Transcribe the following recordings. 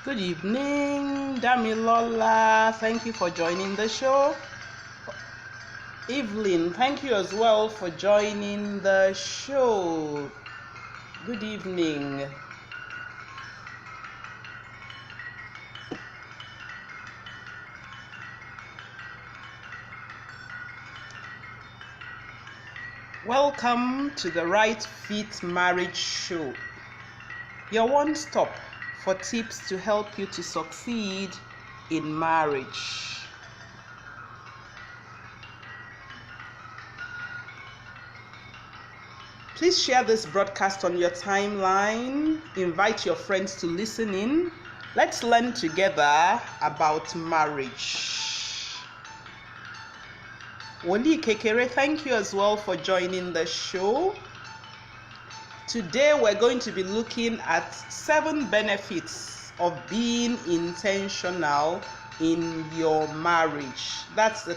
Good evening, Damilola. Thank you for joining the show. Evelyn, thank you as well for joining the show. Good evening. Welcome to the Right Fit Marriage Show. Your one stop for tips to help you to succeed in marriage. Please share this broadcast on your timeline. Invite your friends to listen in. Let's learn together about marriage. Woli Kekere, thank you as well for joining the show. Today we're going to be looking at 7 benefits of being intentional in your marriage. That's the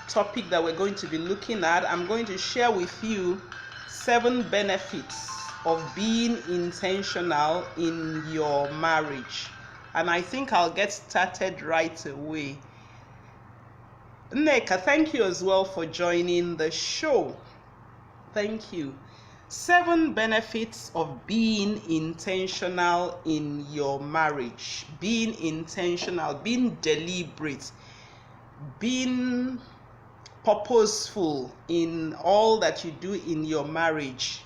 topic that we're going to be looking at. I'm going to share with you 7 benefits of being intentional in your marriage. And I think I'll get started right away. Nneka, thank you as well for joining the show. Thank you. 7 benefits of being intentional in your marriage. Being intentional, being deliberate, being purposeful in all that you do in your marriage.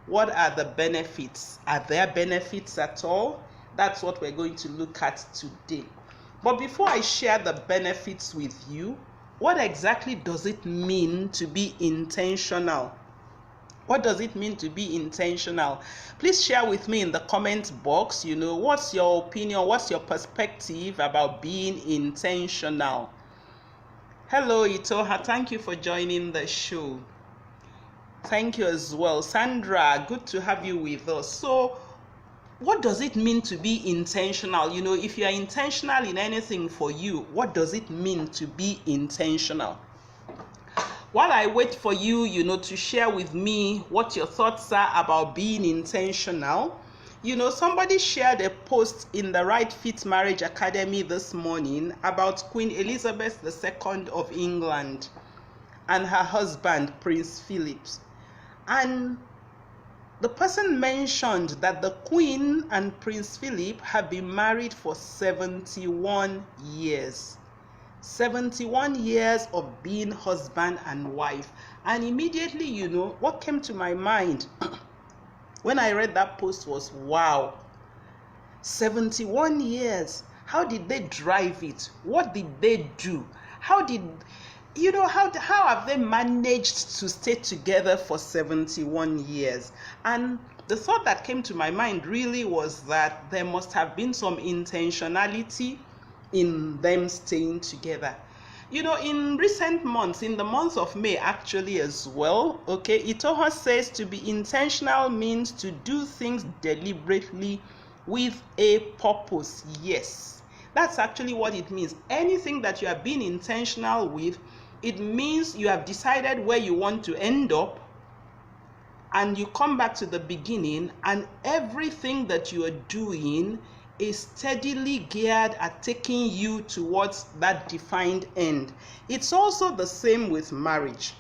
What are the benefits? Are there benefits at all? That's what we're going to look at today. But before I share the benefits with you, what exactly does it mean to be intentional? What does it mean to be intentional? Please share with me in the comment box, what's your opinion, what's your perspective about being intentional? Hello, Itoha, thank you for joining the show. Thank you as well. Sandra, good to have you with us. So, what does it mean to be intentional? If you are intentional in anything for you, what does it mean to be intentional? While I wait for you, to share with me what your thoughts are about being intentional, somebody shared a post in the Right Fit Marriage Academy this morning about Queen Elizabeth II of England and her husband, Prince Philip. And the person mentioned that the Queen and Prince Philip have been married for 71 years. 71 years of being husband and wife. And immediately, what came to my mind when I read that post was, wow, 71 years. How did they drive it? What did they do? How have they managed to stay together for 71 years? And the thought that came to my mind really was that there must have been some intentionality in them staying together. In recent months, in the month of May actually as well, Itoha says to be intentional means to do things deliberately with a purpose. Yes, that's actually what it means. Anything that you have been intentional with, it means you have decided where you want to end up, and you come back to the beginning, and everything that you are doing is steadily geared at taking you towards that defined end. It's also the same with marriage.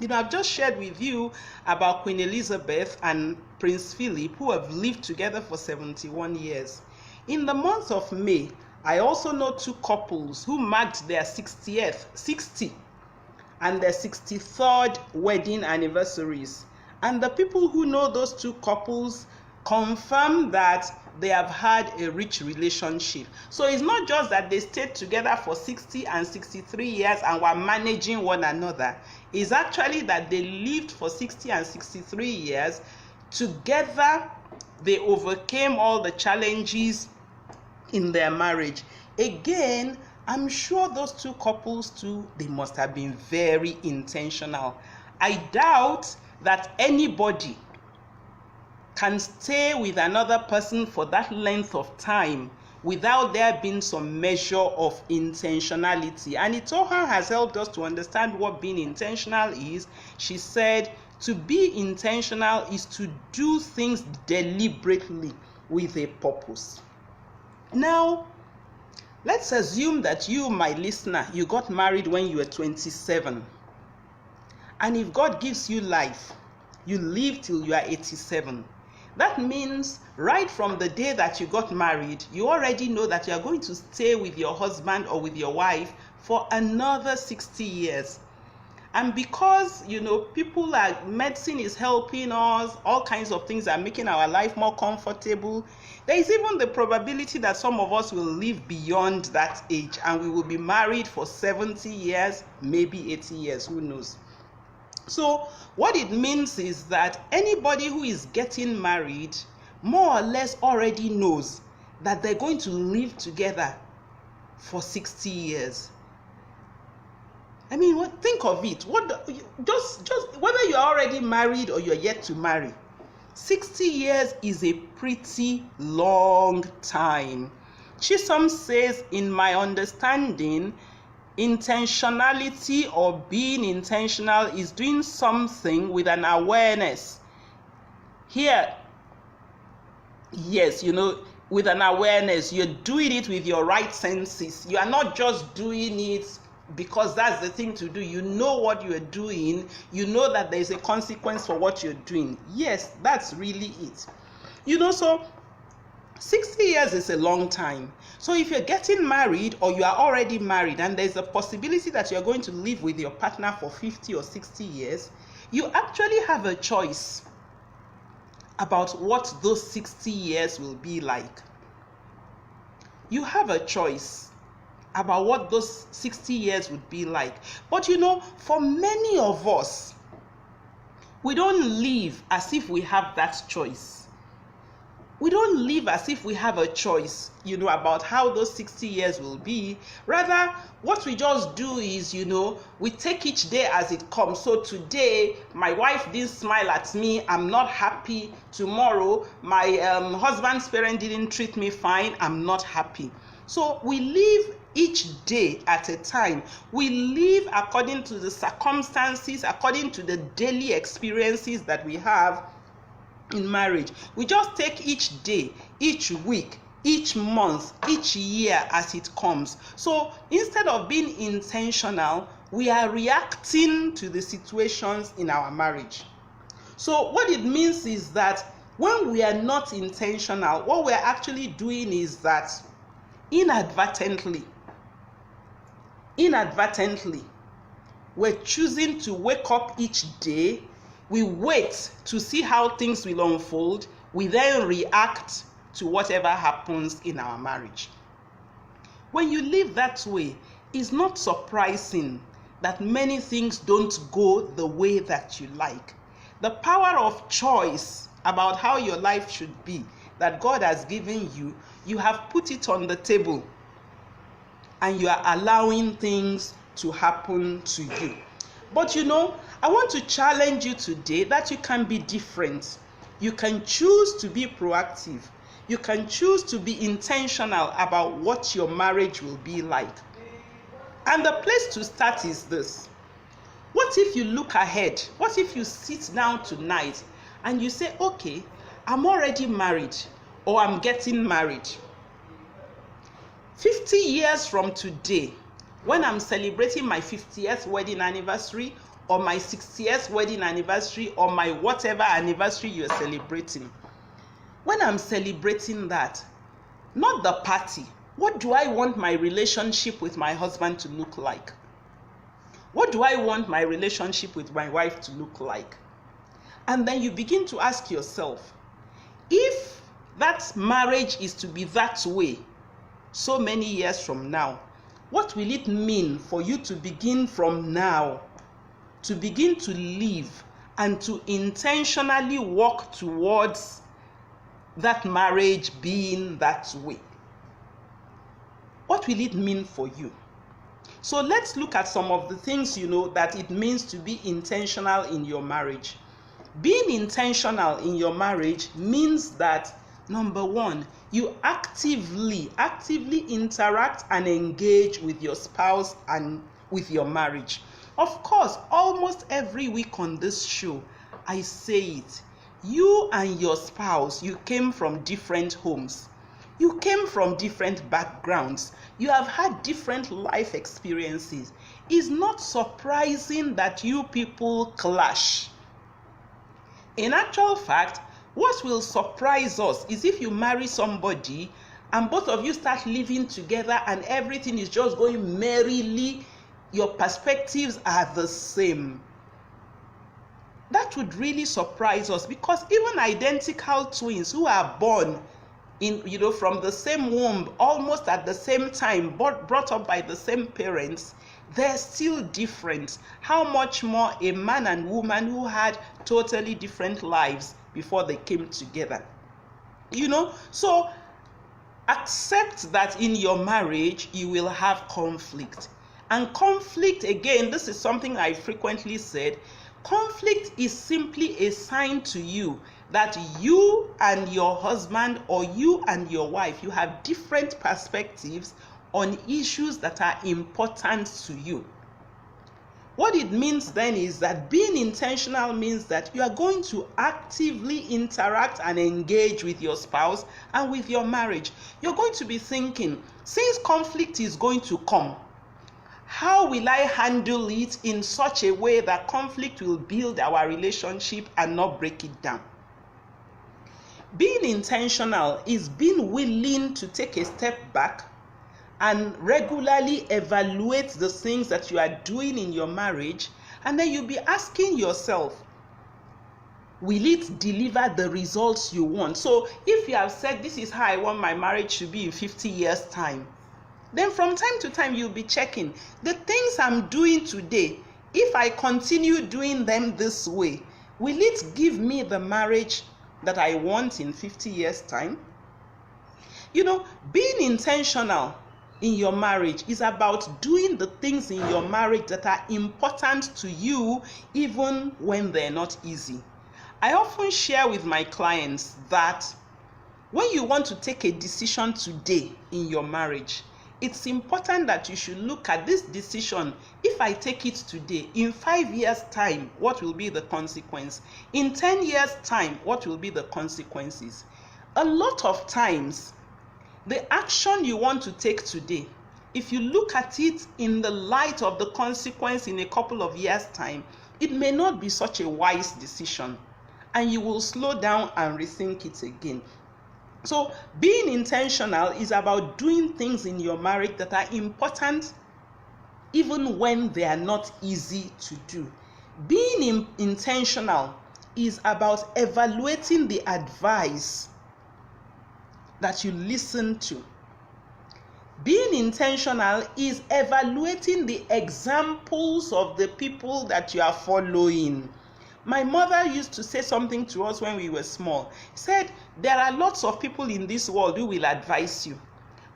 I've just shared with you about Queen Elizabeth and Prince Philip, who have lived together for 71 years. In the month of May, I also know 2 couples who marked their 60 and their 63rd wedding anniversaries. And the people who know those 2 couples confirm that they have had a rich relationship. So it's not just that they stayed together for 60 and 63 years and were managing one another. It's actually that they lived for 60 and 63 years together. They overcame all the challenges in their marriage. Again, I'm sure those 2 couples too, they must have been very intentional. I doubt that anybody can stay with another person for that length of time without there being some measure of intentionality. And Itoha has helped us to understand what being intentional is. She said to be intentional is to do things deliberately with a purpose. Now, let's assume that you, my listener, you got married when you were 27. And if God gives you life, you live till you are 87. That means right from the day that you got married, you already know that you are going to stay with your husband or with your wife for another 60 years. And because, people like medicine is helping us, all kinds of things are making our life more comfortable. There is even the probability that some of us will live beyond that age and we will be married for 70 years, maybe 80 years, who knows. So what it means is that anybody who is getting married more or less already knows that they're going to live together for 60 years. I mean, think of it. Just whether you're already married or you're yet to marry, 60 years is a pretty long time. Chisholm says, in my understanding, intentionality or being intentional is doing something with an awareness. Here, yes, with an awareness, you're doing it with your right senses. You are not just doing it because that's the thing to do. You know what you're doing. You know that there's a consequence for what you're doing. Yes, that's really it. So 60 years is a long time. So if you're getting married or you are already married and there's a possibility that you're going to live with your partner for 50 or 60 years, you actually have a choice about what those 60 years will be like. You have a choice about what those 60 years would be like. But for many of us, we don't live as if we have that choice. We don't live as if we have a choice, about how those 60 years will be. Rather, what we just do is, we take each day as it comes. So today, my wife didn't smile at me. I'm not happy. Tomorrow, my husband's parent didn't treat me fine. I'm not happy. So we live each day at a time. We live according to the circumstances, according to the daily experiences that we have in marriage. We just take each day, each week, each month, each year as it comes. So instead of being intentional, we are reacting to the situations in our marriage. So what it means is that when we are not intentional, what we are actually doing is that inadvertently, we're choosing to wake up each day. We wait to see how things will unfold. We then react to whatever happens in our marriage. When you live that way, it's not surprising that many things don't go the way that you like. The power of choice about how your life should be that God has given you, you have put it on the table and you are allowing things to happen to you. But I want to challenge you today that you can be different. You can choose to be proactive. You can choose to be intentional about what your marriage will be like. And the place to start is this. What if you look ahead? What if you sit down tonight and you say, okay, I'm already married or I'm getting married. 50 years from today, when I'm celebrating my 50th wedding anniversary or my 60th wedding anniversary or my whatever anniversary you're celebrating, when I'm celebrating that, not the party, what do I want my relationship with my husband to look like? What do I want my relationship with my wife to look like? And then you begin to ask yourself, if that marriage is to be that way so many years from now, what will it mean for you to begin from now, to begin to live and to intentionally walk towards that marriage being that way? What will it mean for you? So let's look at some of the things that it means to be intentional in your marriage. Being intentional in your marriage means that, number one, you actively interact and engage with your spouse and with your marriage. Of course, almost every week on this show, I say it. You and your spouse, you came from different homes. You came from different backgrounds. You have had different life experiences. It's not surprising that you people clash. In actual fact, what will surprise us is if you marry somebody and both of you start living together and everything is just going merrily, your perspectives are the same. That would really surprise us, because even identical twins who are born from the same womb, almost at the same time, brought up by the same parents, they're still different. How much more a man and woman who had totally different lives before they came together? So accept that in your marriage you will have conflict. And conflict, again, this is something I frequently said, conflict is simply a sign to you that you and your husband or you and your wife, you have different perspectives on issues that are important to you. What it means then is that being intentional means that you are going to actively interact and engage with your spouse and with your marriage. You're going to be thinking, since conflict is going to come, how will I handle it in such a way that conflict will build our relationship and not break it down? Being intentional is being willing to take a step back and regularly evaluate the things that you are doing in your marriage, and then you'll be asking yourself, will it deliver the results you want? So if you have said, this is how I want my marriage to be in 50 years' time, then from time to time you'll be checking, the things I'm doing today, if I continue doing them this way, will it give me the marriage that I want in 50 years' time? Being intentional in your marriage is about doing the things in your marriage that are important to you, even when they're not easy. I often share with my clients that when you want to take a decision today in your marriage, it's important that you should look at this decision. If I take it today, in 5 years' time, what will be the consequence? In 10 years' time, what will be the consequences? A lot of times, the action you want to take today, if you look at it in the light of the consequence in a couple of years' time, it may not be such a wise decision, and you will slow down and rethink it again. So being intentional is about doing things in your marriage that are important even when they are not easy to do. Being intentional is about evaluating the advice that you listen to. Being intentional is evaluating the examples of the people that you are following. My mother used to say something to us when we were small. She said, there are lots of people in this world who will advise you.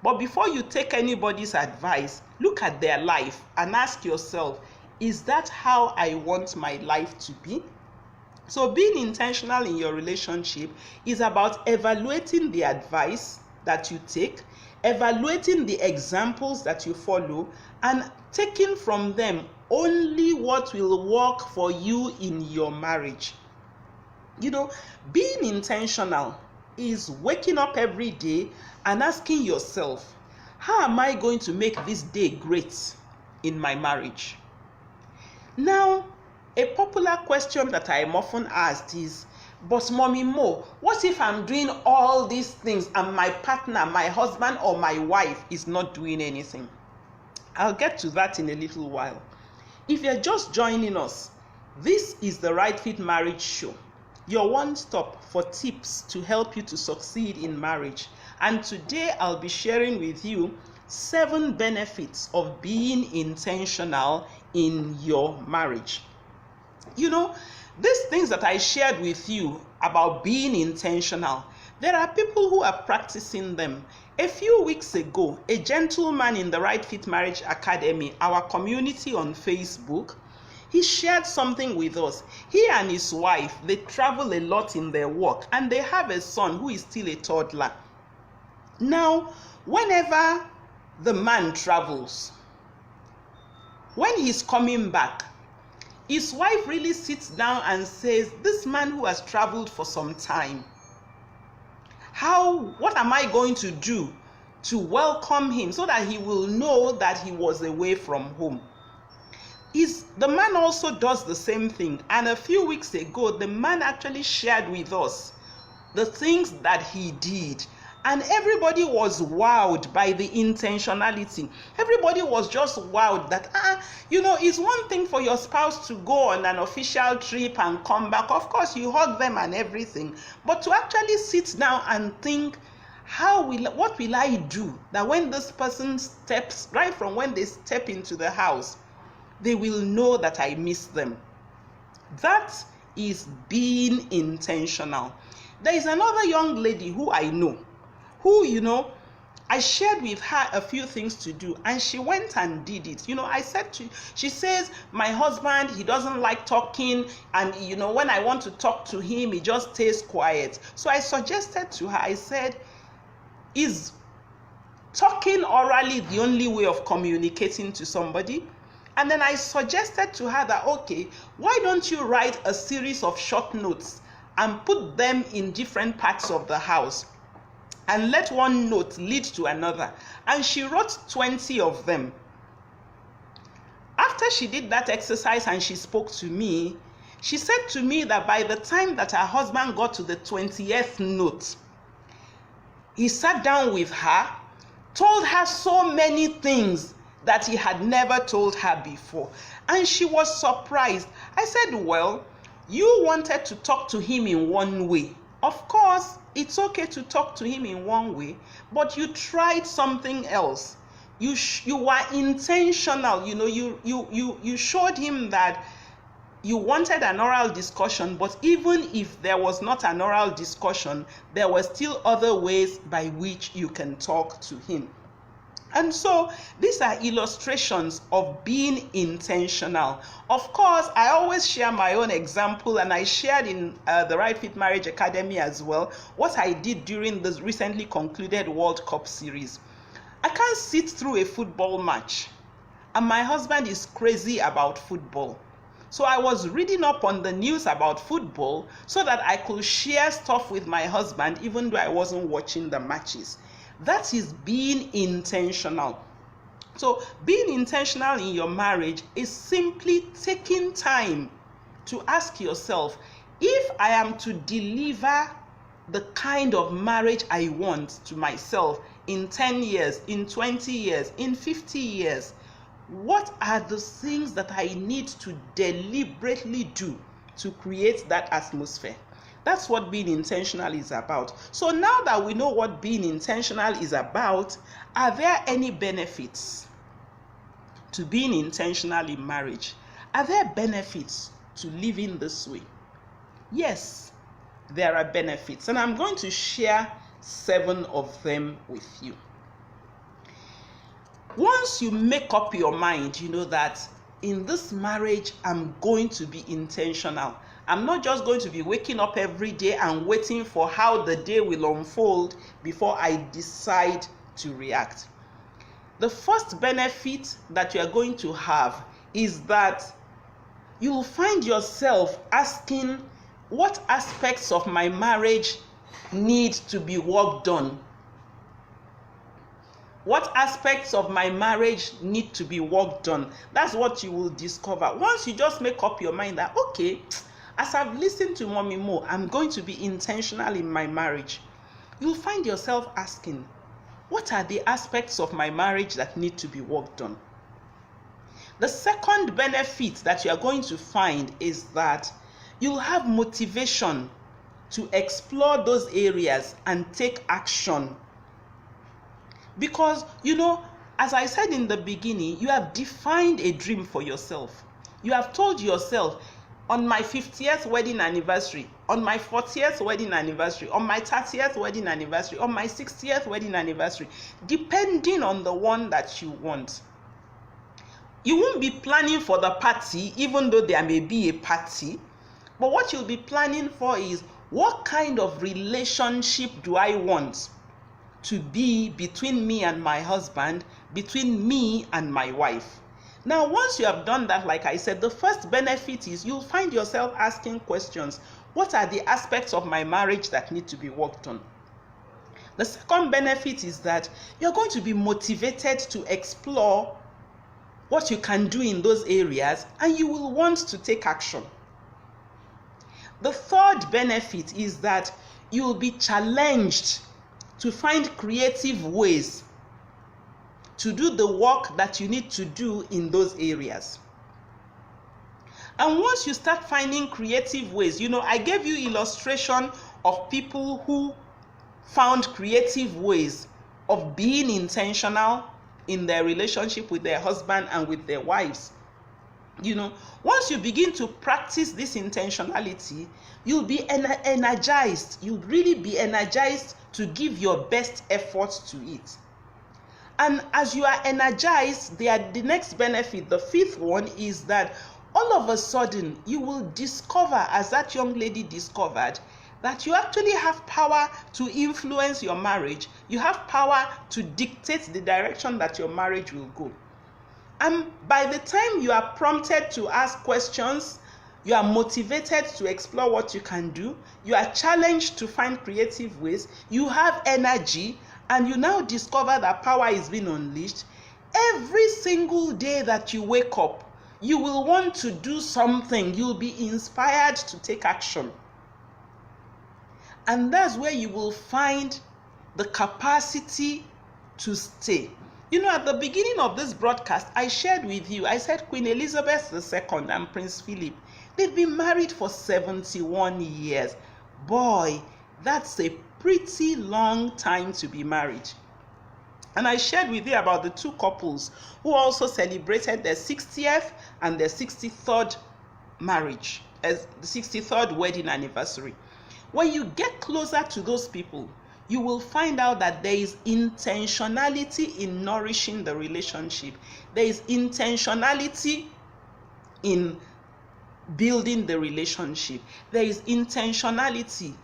But before you take anybody's advice, look at their life and ask yourself, is that how I want my life to be? So being intentional in your relationship is about evaluating the advice that you take, evaluating the examples that you follow, and taking from them only what will work for you in your marriage. Being intentional is waking up every day and asking yourself, how am I going to make this day great in my marriage? Now, a popular question that I am often asked is, but Mommy Mo, what if I'm doing all these things and my partner, my husband or my wife is not doing anything? I'll get to that in a little while. If you're just joining us, this is the Right Fit Marriage Show, your one-stop for tips to help you to succeed in marriage. And today I'll be sharing with you 7 benefits of being intentional in your marriage. These things that I shared with you about being intentional, there are people who are practicing them. A few weeks ago, a gentleman in the Right Fit Marriage Academy, our community on Facebook, he shared something with us. He and his wife, they travel a lot in their work, and they have a son who is still a toddler. Now, whenever the man travels, when he's coming back, his wife really sits down and says, this man who has traveled for some time, what am I going to do to welcome him so that he will know that he was away from home? The man also does the same thing. And a few weeks ago, the man actually shared with us the things that he did. And everybody was wowed by the intentionality. Everybody was just wowed that, it's one thing for your spouse to go on an official trip and come back. Of course, you hug them and everything. But to actually sit down and think, what will I do that when this person steps, right from when they step into the house, they will know that I miss them. That is being intentional. There is another young lady who I know, who, I shared with her a few things to do, and she went and did it. She says, my husband, he doesn't like talking, and when I want to talk to him, he just stays quiet. So I suggested to her, I said, is talking orally the only way of communicating to somebody? And then I suggested to her that, okay, why don't you write a series of short notes and put them in different parts of the house and let one note lead to another. And she wrote 20 of them. After she did that exercise and she spoke to me, she said to me that by the time that her husband got to the 20th note, he sat down with her, told her so many things that he had never told her before. And she was surprised. I said, well, you wanted to talk to him in one way. Of course, it's okay to talk to him in one way, but you tried something else. You were intentional. You showed him that you wanted an oral discussion, but even if there was not an oral discussion, there were still other ways by which you can talk to him. And so these are illustrations of being intentional. Of course, I always share my own example, and I shared in the Right Fit Marriage Academy as well what I did during this recently concluded World Cup series. I can't sit through a football match, and my husband is crazy about football. So I was reading up on the news about football so that I could share stuff with my husband even though I wasn't watching the matches. That is being intentional. So being intentional in your marriage is simply taking time to ask yourself, if I am to deliver the kind of marriage I want to myself in 10 years, in 20 years, in 50 years, what are the things that I need to deliberately do to create that atmosphere? That's what being intentional is about. So now that we know what being intentional is about, are there any benefits to being intentional in marriage? Are there benefits to living this way? Yes, there are benefits, and I'm going to share 7 of them with you. Once you make up your mind, that in this marriage, I'm going to be intentional. I'm not just going to be waking up every day and waiting for how the day will unfold before I decide to react. The first benefit that you are going to have is that you will find yourself asking, what aspects of my marriage need to be worked on? What aspects of my marriage need to be worked on? That's what you will discover. Once you just make up your mind that, okay, as I've listened to Mommy Mo, I'm going to be intentional in my marriage. You'll find yourself asking, what are the aspects of my marriage that need to be worked on? The second benefit that you are going to find is that you'll have motivation to explore those areas and take action. Because, as I said in the beginning, you have defined a dream for yourself. You have told yourself, on my 50th wedding anniversary, on my 40th wedding anniversary, on my 30th wedding anniversary, on my 60th wedding anniversary, depending on the one that you want. You won't be planning for the party, even though there may be a party, but what you'll be planning for is, what kind of relationship do I want to be between me and my husband, between me and my wife? Now, once you have done that, like I said, the first benefit is you'll find yourself asking questions. What are the aspects of my marriage that need to be worked on? The second benefit is that you're going to be motivated to explore what you can do in those areas, and you will want to take action. The third benefit is that you will be challenged to find creative ways to do the work that you need to do in those areas. And once you start finding creative ways, I gave you illustration of people who found creative ways of being intentional in their relationship with their husband and with their wives. Once you begin to practice this intentionality, you'll be energized. You'll really be energized to give your best efforts to it. And as you are energized, the next benefit, the fifth one, is that all of a sudden you will discover, as that young lady discovered, that you actually have power to influence your marriage. You have power to dictate the direction that your marriage will go. And by the time you are prompted to ask questions, you are motivated to explore what you can do, you are challenged to find creative ways, you have energy, and you now discover that power is being unleashed. Every single day that you wake up, you will want to do something. You'll be inspired to take action. And that's where you will find the capacity to stay. At the beginning of this broadcast, I shared with you, I said Queen Elizabeth II and Prince Philip, they've been married for 71 years. Boy, that's a pretty long time to be married. And I shared with you about the two couples who also celebrated their 60th and their 63rd marriage, as the 63rd wedding anniversary. When you get closer to those people, you will find out that there is intentionality in nourishing the relationship. There is intentionality in building the relationship. There is intentionality.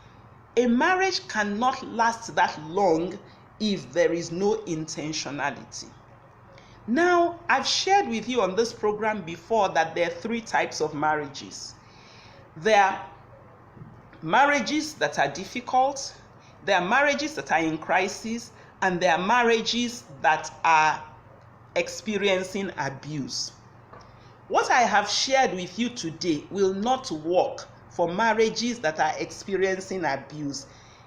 A marriage cannot last that long if there is no intentionality. Now, I've shared with you on this program before that there are three types of marriages. There are marriages that are difficult, there are marriages that are in crisis, and there are marriages that are experiencing abuse. What I have shared with you today will not work for marriages that are experiencing abuse.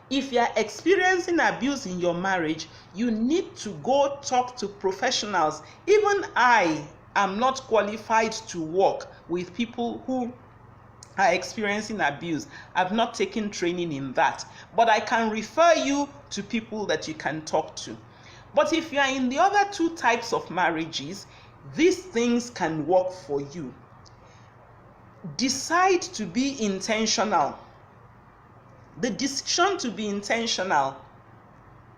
If you are experiencing abuse in your marriage, you need to go talk to professionals. Even I am not qualified to work with people who are experiencing abuse. I've not taken training in that, but I can refer you to people that you can talk to. But if you are in the other two types of marriages, these things can work for you. Decide to be intentional. The decision to be intentional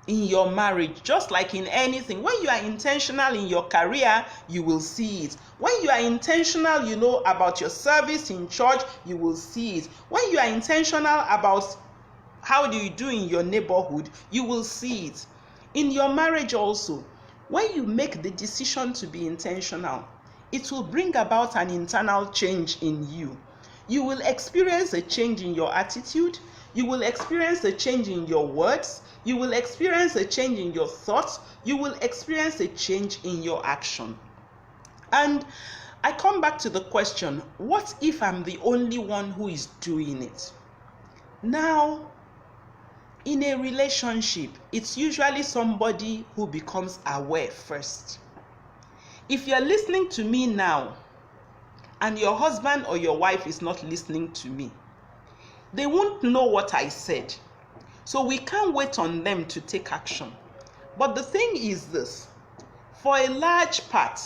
in your marriage, just like in anything, when you are intentional in your career, you will see it. When you are intentional, about your service in church, you will see it. When you are intentional about how do you do in your neighborhood, you will see it. In your marriage also, when you make the decision to be intentional, it will bring about an internal change in you. You will experience a change in your attitude. You will experience a change in your words. You will experience a change in your thoughts. You will experience a change in your action. And I come back to the question, what if I'm the only one who is doing it? Now, in a relationship, it's usually somebody who becomes aware first. If you're listening to me now, and your husband or your wife is not listening to me, they won't know what I said. So we can't wait on them to take action. But the thing is this, for a large part,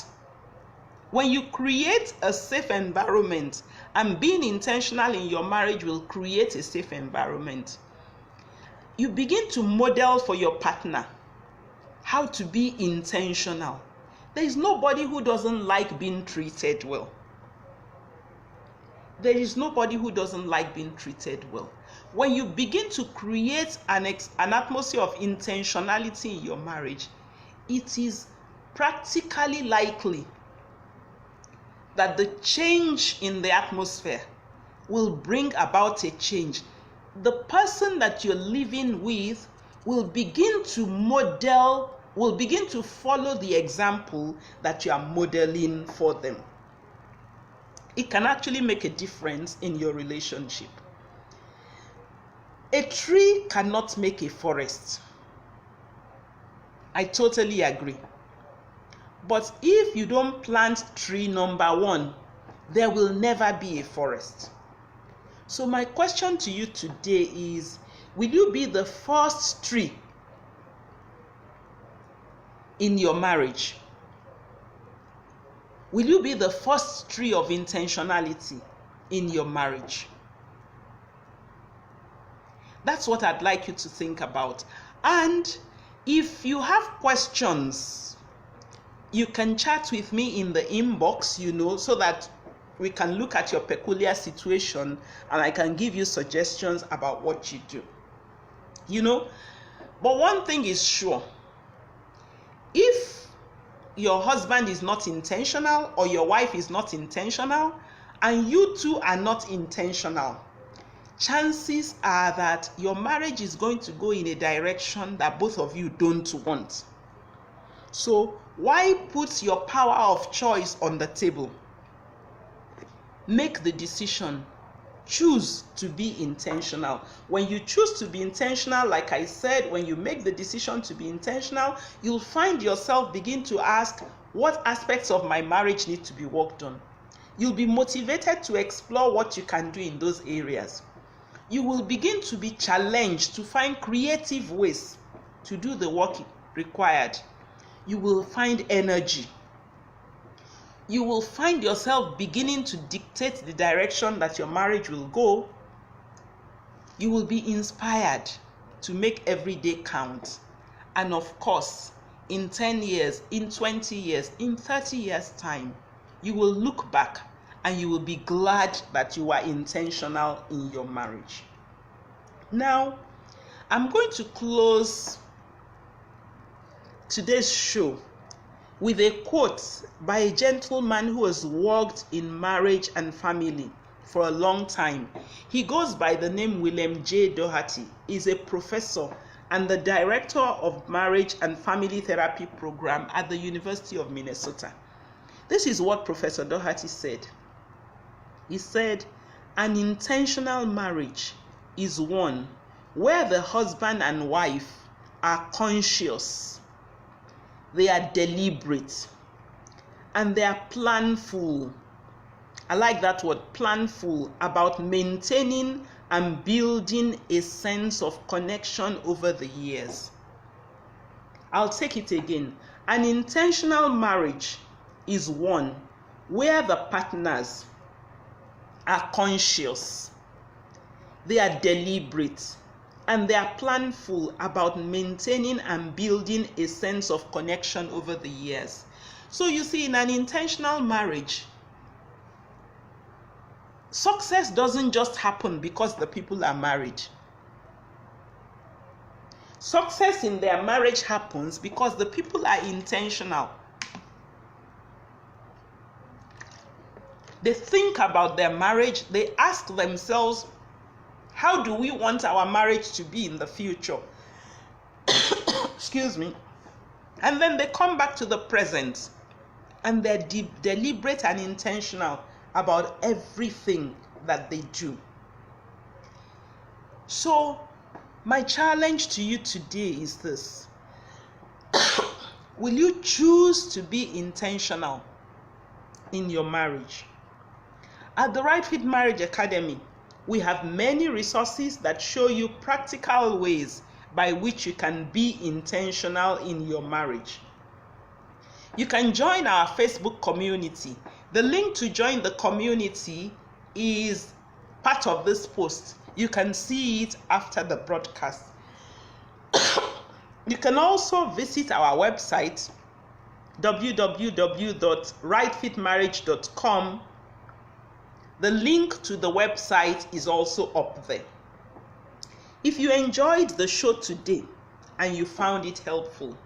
when you create a safe environment, and being intentional in your marriage will create a safe environment, you begin to model for your partner how to be intentional. There is nobody who doesn't like being treated well. There is nobody who doesn't like being treated well. When you begin to create an atmosphere of intentionality in your marriage, it is practically likely that the change in the atmosphere will bring about a change. The person that you're living with will begin to follow the example that you are modeling for them. It can actually make a difference in your relationship. A tree cannot make a forest. I totally agree. But if you don't plant tree number 1, there will never be a forest. So my question to you today is, will you be the first tree in your marriage? Will you be the first tree of intentionality in your marriage? That's what I'd like you to think about. And if you have questions, you can chat with me in the inbox, so that we can look at your peculiar situation and I can give you suggestions about what you do. But one thing is sure. If your husband is not intentional or your wife is not intentional and you two are not intentional, chances are that your marriage is going to go in a direction that both of you don't want. So why put your power of choice on the table? Make the decision. Choose to be intentional. When you choose to be intentional, like I said, when you make the decision to be intentional, you'll find yourself begin to ask, what aspects of my marriage need to be worked on? You'll be motivated to explore what you can do in those areas. You will begin to be challenged to find creative ways to do the work required. You will find energy. You will find yourself beginning to dictate the direction that your marriage will go. You will be inspired to make every day count. And of course, in 10 years, in 20 years, in 30 years' time, you will look back and you will be glad that you are intentional in your marriage. Now, I'm going to close today's show with a quote by a gentleman who has worked in marriage and family for a long time. He goes by the name William J. Doherty. He's a professor and the director of marriage and family therapy program at the University of Minnesota. This is what Professor Doherty said. He said, an intentional marriage is one where the husband and wife are conscious, they are deliberate, and they are planful. I like that word, planful, about maintaining and building a sense of connection over the years. I'll take it again. An intentional marriage is one where the partners are conscious, they are deliberate, and they are planful about maintaining and building a sense of connection over the years. So you see, in an intentional marriage, success doesn't just happen because the people are married. Success in their marriage happens because the people are intentional. They think about their marriage, they ask themselves, how do we want our marriage to be in the future? Excuse me. And then they come back to the present and they're deliberate and intentional about everything that they do. So, my challenge to you today is this. Will you choose to be intentional in your marriage? At the Right Fit Marriage Academy, we have many resources that show you practical ways by which you can be intentional in your marriage. You can join our Facebook community. The link to join the community is part of this post. You can see it after the broadcast. You can also visit our website, www.rightfitmarriage.com. The link to the website is also up there. If you enjoyed the show today and you found it helpful,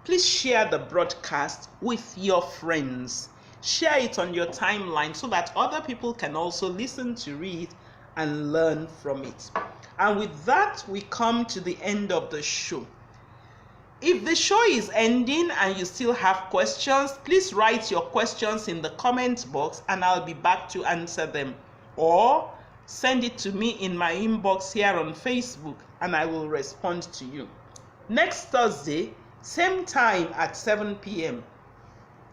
please share the broadcast with your friends. Share it on your timeline so that other people can also listen to it and learn from it. And with that, we come to the end of the show. If the show is ending and you still have questions, please write your questions in the comment box and I'll be back to answer them. Or send it to me in my inbox here on Facebook and I will respond to you. Next Thursday, same time at 7 p.m.,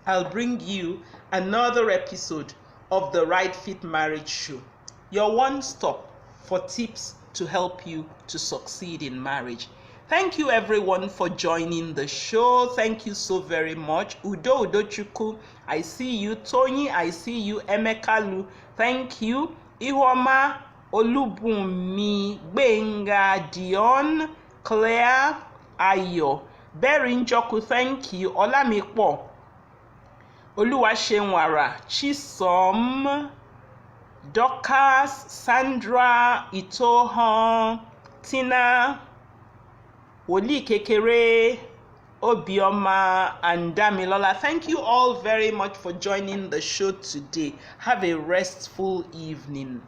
I'll bring you another episode of the Right Fit Marriage Show, your one stop for tips to help you to succeed in marriage. Thank you everyone for joining the show. Thank you so very much. Udo Udochukwu, I see you. Tony, I see you. Emekalu, thank you. Ihuoma, Olubunmi, Benga, Dion, Claire, Ayo, Berinjoku, thank you. Olamipo, Oluwasenwara, Chisom, Dorcas, Sandra, Itohan, Tina, Woli Kekere, Obioma, and Damilola. Thank you all very much for joining the show today. Have a restful evening.